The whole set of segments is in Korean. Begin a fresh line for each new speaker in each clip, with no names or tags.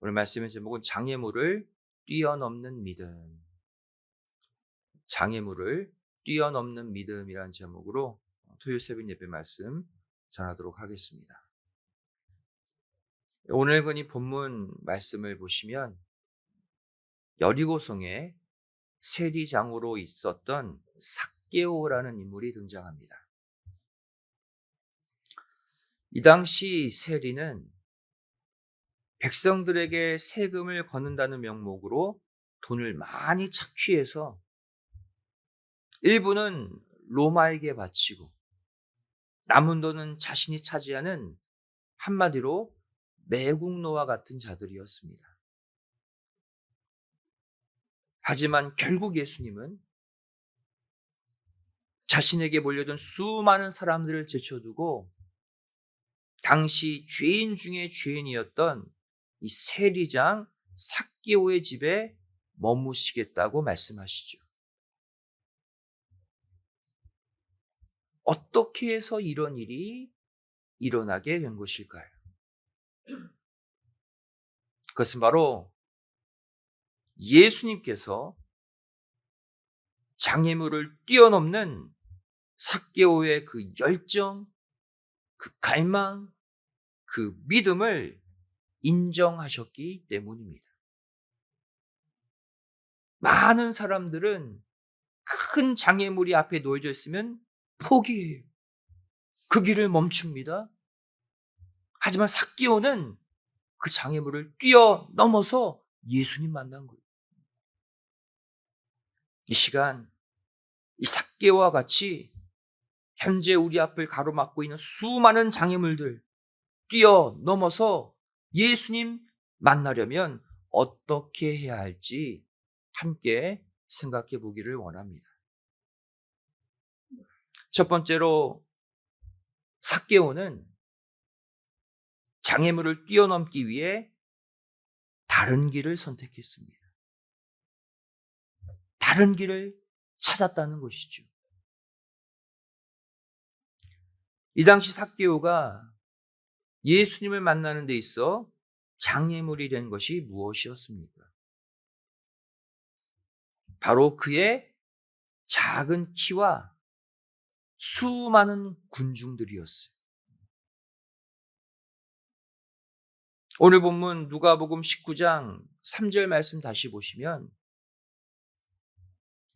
오늘 말씀의 제목은 장애물을 뛰어넘는 믿음. 장애물을 뛰어넘는 믿음이라는 제목으로 토요일 새벽 예배 말씀 전하도록 하겠습니다. 오늘 이 본문 말씀을 보시면 여리고성에 세리장으로 있었던 삭개오라는 인물이 등장합니다. 이 당시 세리는 백성들에게 세금을 걷는다는 명목으로 돈을 많이 착취해서 일부는 로마에게 바치고 남은 돈은 자신이 차지하는 한마디로 매국노와 같은 자들이었습니다. 하지만 결국 예수님은 자신에게 몰려든 수많은 사람들을 제쳐두고 당시 죄인 중에 죄인이었던 이 세리장 삭개오의 집에 머무시겠다고 말씀하시죠. 어떻게 해서 이런 일이 일어나게 된 것일까요? 그것은 바로 예수님께서 장애물을 뛰어넘는 삭개오의 그 열정, 그 갈망, 그 믿음을 인정하셨기 때문입니다. 많은 사람들은 큰 장애물이 앞에 놓여져 있으면 포기해요. 그 길을 멈춥니다. 하지만 삭개오는 그 장애물을 뛰어넘어서 예수님 만난 거예요. 이 시간 이 삭개오와 같이 현재 우리 앞을 가로막고 있는 수많은 장애물들 뛰어넘어서 예수님 만나려면 어떻게 해야 할지 함께 생각해 보기를 원합니다. 첫 번째로 삭개오는 장애물을 뛰어넘기 위해 다른 길을 선택했습니다. 다른 길을 찾았다는 것이죠. 이 당시 삭개오가 예수님을 만나는 데 있어 장애물이 된 것이 무엇이었습니까? 바로 그의 작은 키와 수많은 군중들이었어요. 오늘 본문 누가복음 19장 3절 말씀 다시 보시면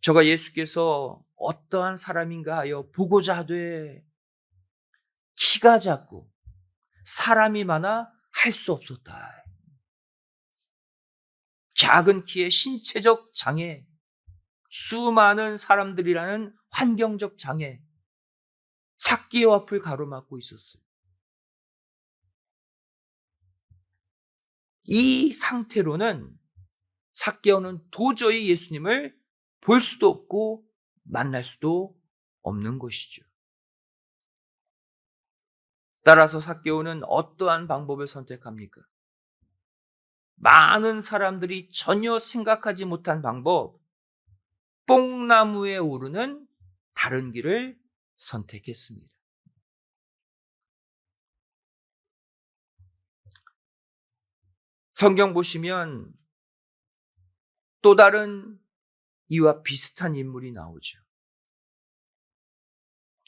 저가 예수께서 어떠한 사람인가 하여 보고자 하되 키가 작고 사람이 많아 할 수 없었다. 작은 키의 신체적 장애, 수많은 사람들이라는 환경적 장애, 삭개오 앞을 가로막고 있었어요. 이 상태로는 삭개오는 도저히 예수님을 볼 수도 없고 만날 수도 없는 것이죠. 따라서 삭개오는 어떠한 방법을 선택합니까? 많은 사람들이 전혀 생각하지 못한 방법, 뽕나무에 오르는 다른 길을 선택했습니다. 성경 보시면 또 다른 이와 비슷한 인물이 나오죠.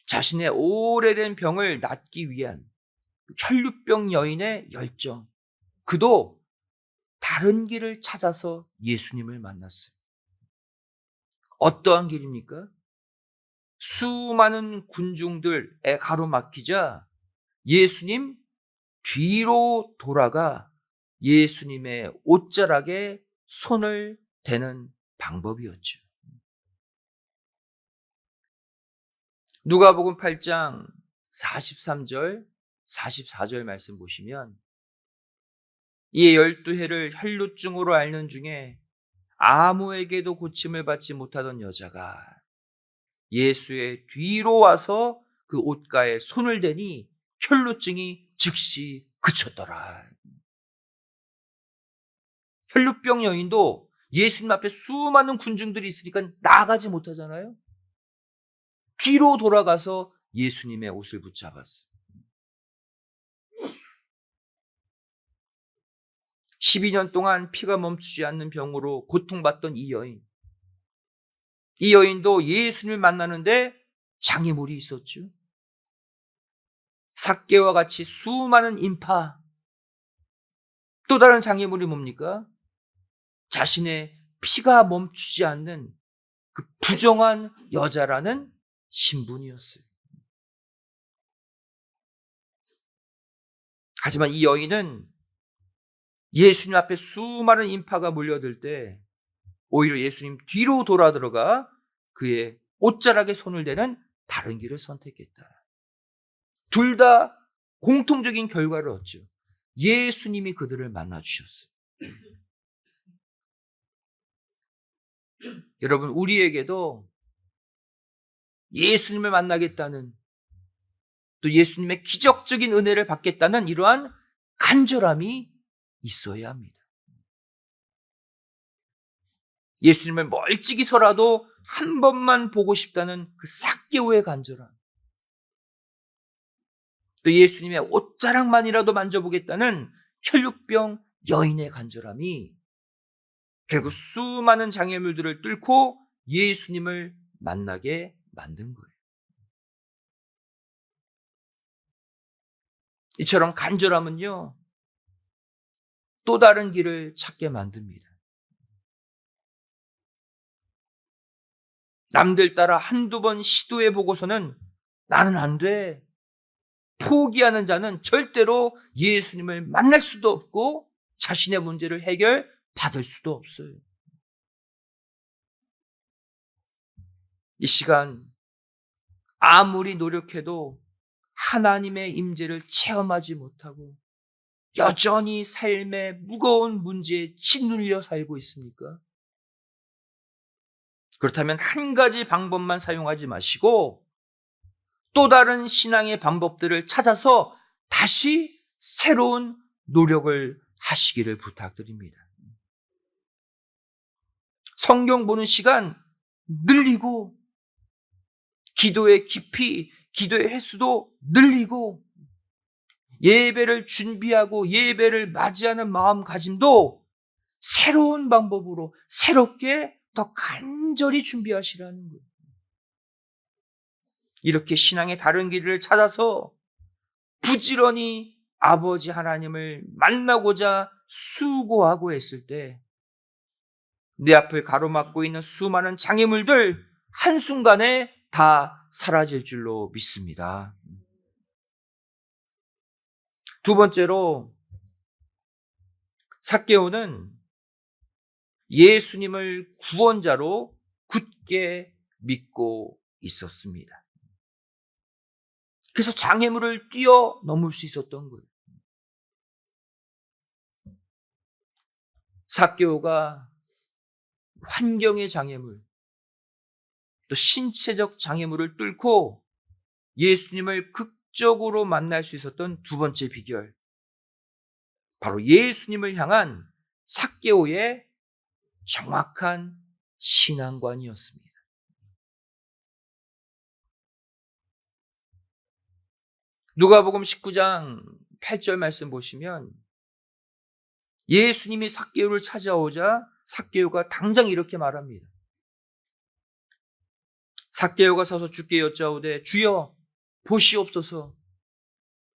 자신의 오래된 병을 낫기 위한 혈루병 여인의 열정. 그도 다른 길을 찾아서 예수님을 만났어요. 어떠한 길입니까? 수많은 군중들에 가로막히자 예수님 뒤로 돌아가 예수님의 옷자락에 손을 대는 방법이었죠. 누가복음 8장 43절, 44절 말씀 보시면 이에 12해를 혈루증으로 앓는 중에 아무에게도 고침을 받지 못하던 여자가 예수의 뒤로 와서 그 옷가에 손을 대니 혈루증이 즉시 그쳤더라. 혈루병 여인도 예수님 앞에 수많은 군중들이 있으니까 나가지 못하잖아요. 뒤로 돌아가서 예수님의 옷을 붙잡았어요. 12년 동안 피가 멈추지 않는 병으로 고통받던 이 여인. 이 여인도 예수님을 만나는데 장애물이 있었죠. 삭개와 같이 수많은 인파. 또 다른 장애물이 뭡니까? 자신의 피가 멈추지 않는 그 부정한 여자라는 신분이었어요. 하지만 이 여인은 예수님 앞에 수많은 인파가 몰려들 때 오히려 예수님 뒤로 돌아 들어가 그의 옷자락에 손을 대는 다른 길을 선택했다. 둘 다 공통적인 결과를 얻죠. 예수님이 그들을 만나주셨어요. 여러분, 우리에게도 예수님을 만나겠다는, 또 예수님의 기적적인 은혜를 받겠다는 이러한 간절함이 있어야 합니다. 예수님을 멀찍이서라도 한 번만 보고 싶다는 그 삭개오의 간절함, 또 예수님의 옷자락만이라도 만져보겠다는 혈육병 여인의 간절함이 결국 수많은 장애물들을 뚫고 예수님을 만나게 만든 거예요. 이처럼 간절함은요, 또 다른 길을 찾게 만듭니다. 남들 따라 한두 번 시도해 보고서는 나는 안 돼. 포기하는 자는 절대로 예수님을 만날 수도 없고 자신의 문제를 해결받을 수도 없어요. 이 시간 아무리 노력해도 하나님의 임재를 체험하지 못하고 여전히 삶의 무거운 문제에 짓눌려 살고 있습니까? 그렇다면 한 가지 방법만 사용하지 마시고 또 다른 신앙의 방법들을 찾아서 다시 새로운 노력을 하시기를 부탁드립니다. 성경 보는 시간 늘리고, 기도의 깊이, 기도의 횟수도 늘리고, 예배를 준비하고 예배를 맞이하는 마음가짐도 새로운 방법으로 새롭게 더 간절히 준비하시라는 거예요. 이렇게 신앙의 다른 길을 찾아서 부지런히 아버지 하나님을 만나고자 수고하고 했을 때 내 앞을 가로막고 있는 수많은 장애물들 한순간에 다 사라질 줄로 믿습니다. 두 번째로, 삭개오는 예수님을 구원자로 굳게 믿고 있었습니다. 그래서 장애물을 뛰어넘을 수 있었던 거예요. 삭개오가 환경의 장애물, 또 신체적 장애물을 뚫고 예수님을 극적으로 만날 수 있었던 두 번째 비결, 바로 예수님을 향한 삭개오의 정확한 신앙관이었습니다. 누가복음 19장 8절 말씀 보시면 예수님이 삭개오를 찾아오자 삭개오가 당장 이렇게 말합니다. 삭개오가 서서 주께 여짜오되 주여 보시옵소서,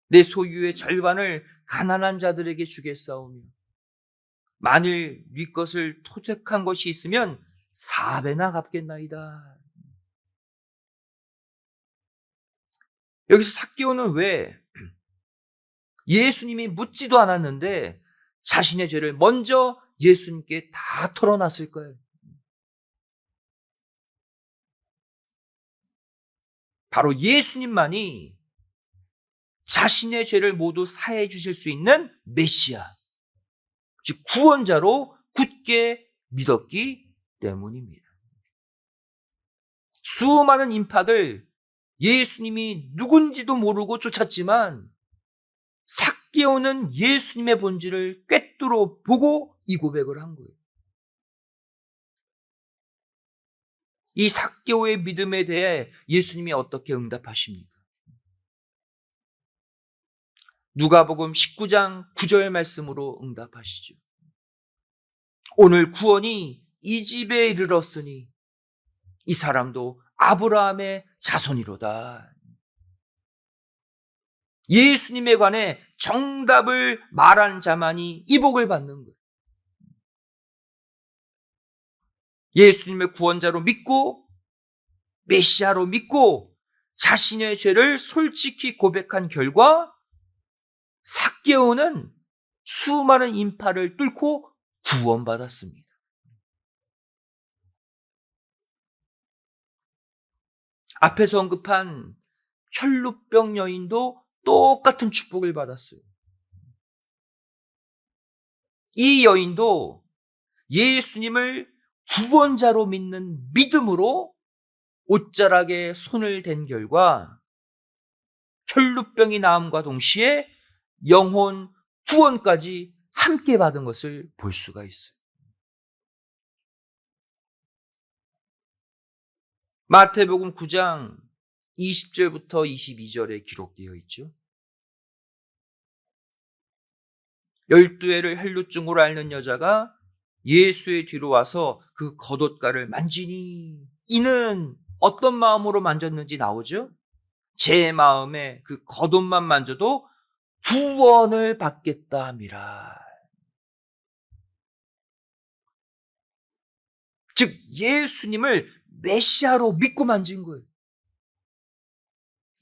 내 소유의 절반을 가난한 자들에게 주겠사오며 만일 네 것을 토색한 것이 있으면 4배나 갚겠나이다. 여기서 삭개오는 왜 예수님이 묻지도 않았는데 자신의 죄를 먼저 예수님께 다 털어놨을까요? 바로 예수님만이 자신의 죄를 모두 사해 주실 수 있는 메시아, 즉 구원자로 굳게 믿었기 때문입니다. 수많은 인파들 예수님이 누군지도 모르고 쫓았지만 삭개오는 예수님의 본질을 꿰뚫어 보고 이 고백을 한 거예요. 이 삭개오의 믿음에 대해 예수님이 어떻게 응답하십니까? 누가복음 19장 9절 말씀으로 응답하시죠. 오늘 구원이 이 집에 이르렀으니 이 사람도 아브라함의 자손이로다. 예수님에 관해 정답을 말한 자만이 이 복을 받는 거예요. 예수님을 구원자로 믿고 메시아로 믿고 자신의 죄를 솔직히 고백한 결과 삭개오는 수많은 인파를 뚫고 구원받았습니다. 앞에서 언급한 혈루병 여인도 똑같은 축복을 받았어요. 이 여인도 예수님을 구원자로 믿는 믿음으로 옷자락에 손을 댄 결과 혈루병이 나음과 동시에 영혼 구원까지 함께 받은 것을 볼 수가 있어요. 마태복음 9장 20절부터 22절에 기록되어 있죠. 12회를 혈루증으로 앓는 여자가 예수의 뒤로 와서 그 겉옷가를 만지니 이는 어떤 마음으로 만졌는지 나오죠. 제 마음에 그 겉옷만 만져도 구원을 받겠다 함이라. 즉 예수님을 메시아로 믿고 만진 거예요.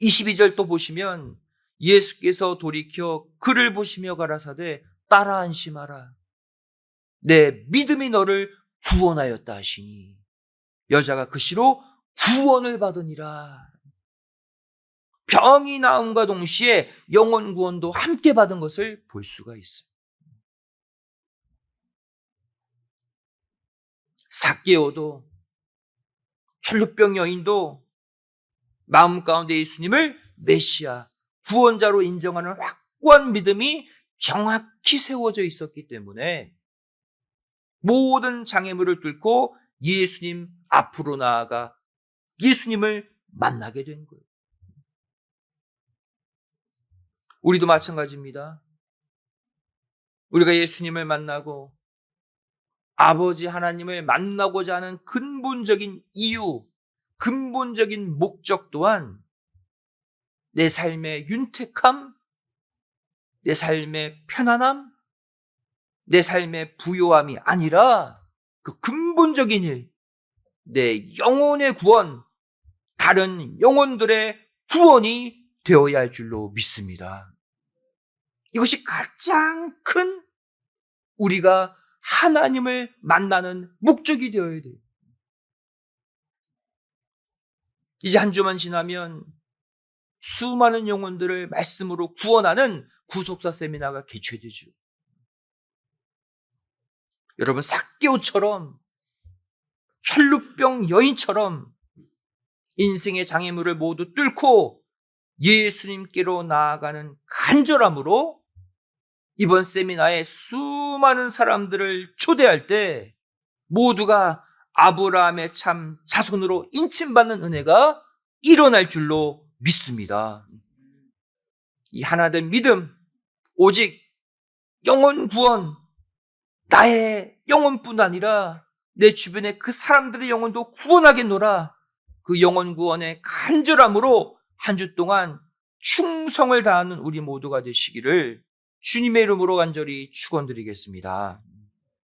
22절 또 보시면 예수께서 돌이켜 그를 보시며 가라사대 따라 안심하라. 내 믿음이 너를 구원하였다 하시니 여자가 그 시로 구원을 받으니라. 병이 나음과 동시에 영혼 구원도 함께 받은 것을 볼 수가 있어요. 삭개오도 혈루병 여인도 마음 가운데 예수님을 메시아, 구원자로 인정하는 확고한 믿음이 정확히 세워져 있었기 때문에 모든 장애물을 뚫고 예수님 앞으로 나아가 예수님을 만나게 된 거예요. 우리도 마찬가지입니다. 우리가 예수님을 만나고 아버지 하나님을 만나고자 하는 근본적인 이유, 근본적인 목적 또한 내 삶의 윤택함, 내 삶의 편안함, 내 삶의 부요함이 아니라 그 근본적인 일, 내 영혼의 구원, 다른 영혼들의 구원이 되어야 할 줄로 믿습니다. 이것이 가장 큰 우리가 하나님을 만나는 목적이 되어야 돼요. 이제 한 주만 지나면 수많은 영혼들을 말씀으로 구원하는 구속사 세미나가 개최되죠. 여러분, 삭개오처럼 혈루병 여인처럼 인생의 장애물을 모두 뚫고 예수님께로 나아가는 간절함으로 이번 세미나에 수많은 사람들을 초대할 때 모두가 아브라함의 참 자손으로 인침받는 은혜가 일어날 줄로 믿습니다. 이 하나된 믿음, 오직 영혼 구원, 나의 영혼뿐 아니라 내 주변의 그 사람들의 영혼도 구원하겠노라. 그 영혼 구원의 간절함으로 한 주 동안 충성을 다하는 우리 모두가 되시기를 주님의 이름으로 간절히 축원드리겠습니다.